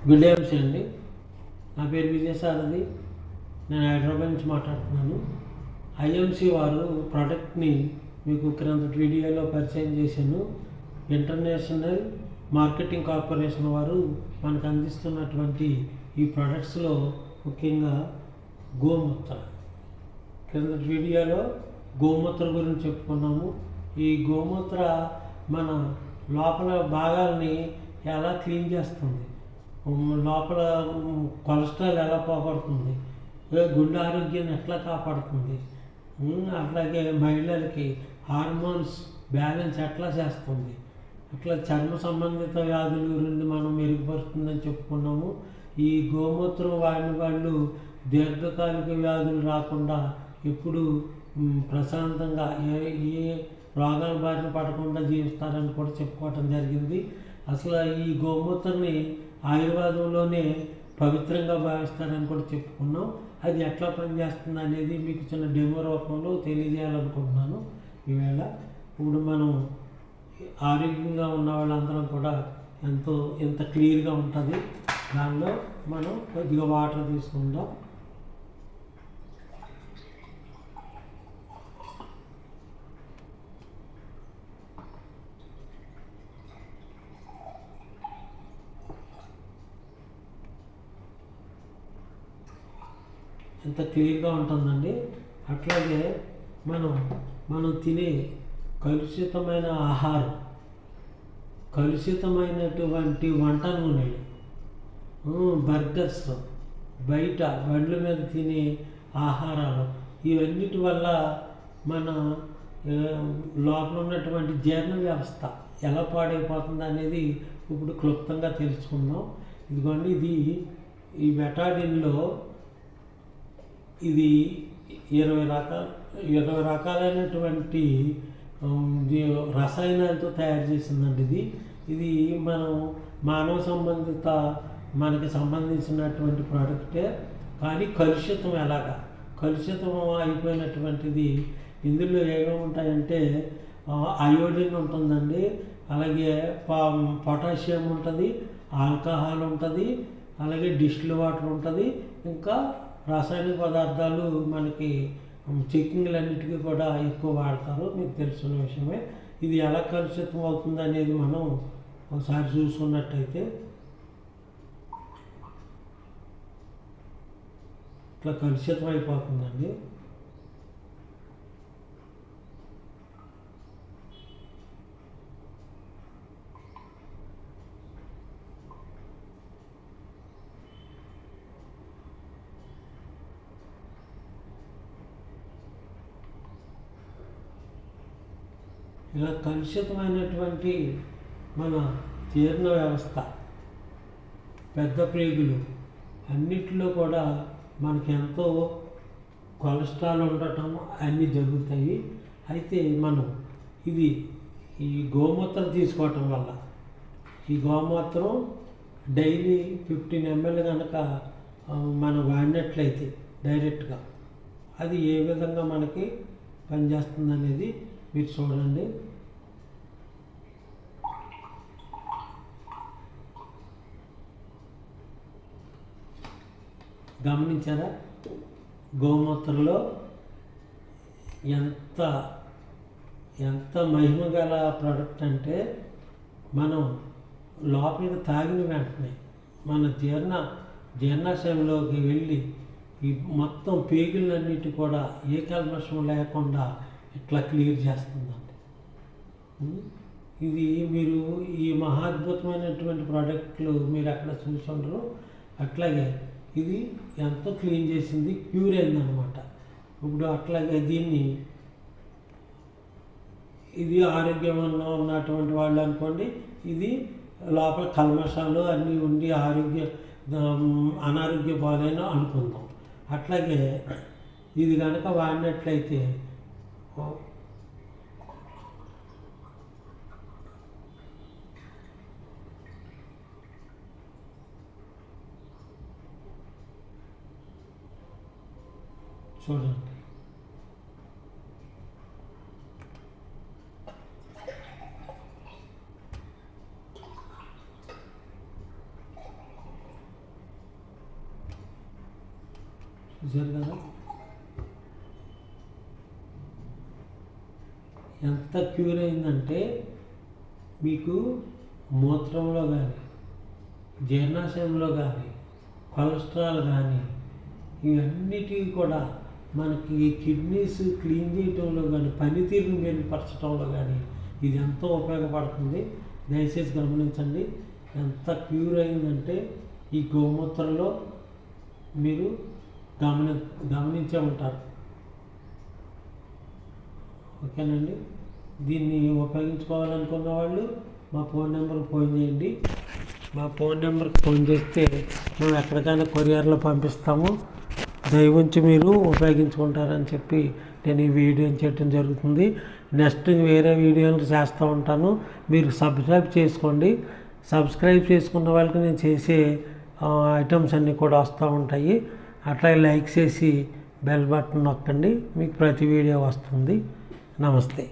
Good day అండి. నా పేరు విజయసారథి. నేను హైదరాబాద్ నుంచి మాట్లాడుతున్నాను. ఐఎంసి వారు ప్రోడక్ట్ని మీకు క్రిందటి వీడియోలో పరిచయం చేశాను. ఇంటర్నేషనల్ మార్కెటింగ్ కార్పొరేషన్ వారు మనకు అందిస్తున్నటువంటి ఈ ప్రోడక్ట్స్లో ముఖ్యంగా గోమూత్ర, క్రిందటి వీడియోలో గోమూత్ర గురించి చెప్పుకున్నాము. ఈ గోమూత్ర మన లోపల భాగాల్ని ఎలా క్లీన్ చేస్తుంది, లోపల కొలెస్ట్రాల్ ఎలా పోగొడుతుంది, గుండె ఆరోగ్యాన్ని ఎట్లా కాపాడుతుంది, అట్లాగే మహిళలకి హార్మోన్స్ బ్యాలెన్స్ ఎట్లా చేస్తుంది, అట్లా చర్మ సంబంధిత వ్యాధుల నుండి మనం మెరుగుపరుస్తుందని చెప్పుకున్నాము. ఈ గోమూత్రం వాడిన వాళ్ళు దీర్ఘకాలిక వ్యాధులు రాకుండా ఎప్పుడు ప్రశాంతంగా ఏ రోగాల బారిన పడకుండా జీవిస్తారని కూడా చెప్పుకోవటం జరిగింది. అసలు ఈ గోమూత్రాన్ని ఆయుర్వేదంలోనే పవిత్రంగా భావిస్తారని కూడా చెప్పుకున్నాం. అది ఎట్లా పనిచేస్తుంది అనేది మీకు చిన్న డెమో రూపంలో తెలియజేయాలనుకుంటున్నాను ఈవేళ. ఇప్పుడు మనం ఆరోగ్యంగా ఉన్న వాళ్ళందరం కూడా ఎంత క్లియర్గా ఉంటుంది. దానిలో మనం కొద్దిగా వాటర్ తీసుకుందాం. ఎంత క్లియర్గా ఉంటుందండి. అట్లాగే మనం తినే కలుషితమైన ఆహారం, కలుషితమైనటువంటి వంట నూనెలు, బర్గర్స్, బయట బండ్ల మీద తినే ఆహారాలు, ఇవన్నిటి వల్ల మన లోపల ఉన్నటువంటి జీర్ణ వ్యవస్థ ఎలా పాడైపోతుంది అనేది ఇప్పుడు క్లుప్తంగా తెలుసుకుందాం. ఇదిగోండి, ఈ బెటాడిన్లో ఇది 20 రకాలైనటువంటి రసాయనాలతో తయారు చేసిందండి. ఇది మనం మానవ సంబంధిత మనకి సంబంధించినటువంటి ప్రోడక్టే, కానీ కలుషితం కలుషితం అయిపోయినటువంటిది. ఇందులో ఏమేమి ఉంటాయంటే అయోడిన్ ఉంటుందండి, అలాగే పొటాషియం ఉంటుంది, ఆల్కహాల్ ఉంటుంది, అలాగే డిస్టిల్ వాటర్ ఉంటుంది, ఇంకా రాసాయనిక పదార్థాలు మనకి చెక్కింగ్లన్నిటికీ కూడా ఎక్కువ వాడతారు, మీకు తెలిసిన విషయమే. ఇది ఎలా కలుషితం అవుతుంది అనేది మనం ఒకసారి చూసుకున్నట్టయితే ఇట్లా కలుషితం అయిపోతుందండి. ఇలా కలుషితమైనటువంటి మన జీర్ణ వ్యవస్థ, పెద్ద ప్రేగులు అన్నిటిలో కూడా మనకి ఎంతో కొలెస్ట్రాల్ ఉండటం అన్నీ జరుగుతాయి. అయితే మనం ఈ గోమూత్రం తీసుకోవటం వల్ల, ఈ గోమూత్రం డైలీ 15 ml కనుక మనం వాడినట్లయితే డైరెక్ట్గా అది ఏ విధంగా మనకి పనిచేస్తుంది అనేది మీరు చూడండి. గమనించారా? గోమూత్రంలో ఎంత మహిమ గల ప్రోడక్ట్ అంటే, మనం లోపలికి తాగిన వెంటనే మన జీర్ణాశయంలోకి వెళ్ళి ఈ మొత్తం పేగులన్నిటి కూడా ఏ కల్మషం లేకుండా ఇట్లా క్లియర్ చేస్తుందండి. ఇది మీరు ఈ మహాద్భుతమైనటువంటి ప్రోడక్ట్లు మీరు అక్కడ చూసి ఉండరు. అట్లాగే ఇది ఎంతో క్లీన్ చేసింది, క్యూర్ అయిందనమాట. ఇప్పుడు అట్లాగే ఇది ఆరోగ్యంగా ఉన్నటువంటి వాళ్ళు అనుకోండి, ఇది లోపల కల్మషాలు అన్నీ ఉండి అనారోగ్య పాలైన అనుకుందాం. అట్లాగే ఇది కనుక వాడినట్లయితే చూడండి, చూసారు కదా ఎంత క్యూర్ అయిందంటే మీకు మూత్రంలో కానీ జీర్ణాశయంలో కానీ కొలెస్ట్రాల్ కానీ ఇవన్నిటివి కూడా మనకి కిడ్నీస్ క్లీన్ చేయటంలో కానీ పనితీరును మెరుగుపరచడంలో కానీ ఇది ఎంతో ఉపయోగపడుతుంది. దయచేసి గమనించండి. ఎంత క్యూర్ అయిందంటే ఈ గోమూత్రంలో మీరు గమనించే ఉంటారు. ఓకేనండి. దీన్ని ఉపయోగించుకోవాలనుకున్న వాళ్ళు మా ఫోన్ నెంబర్కి ఫోన్ చేయండి. మా ఫోన్ నెంబర్కి ఫోన్ చేస్తే మేము ఎక్కడికైనా కొరియర్లో పంపిస్తాము. దయవుంచి మీరు ఉపయోగించుకుంటారని చెప్పి నేను ఈ వీడియోని చేయడం జరుగుతుంది. నెక్స్ట్ వేరే వీడియోలు చేస్తూ ఉంటాను. మీరు సబ్స్క్రైబ్ చేసుకోండి. సబ్స్క్రైబ్ చేసుకున్న వాళ్ళకి నేను చేసే ఐటమ్స్ అన్నీ కూడా వస్తూ ఉంటాయి. అట్లా లైక్ చేసి బెల్ బటన్ నొక్కండి. మీకు ప్రతి వీడియో వస్తుంది. నమస్తే.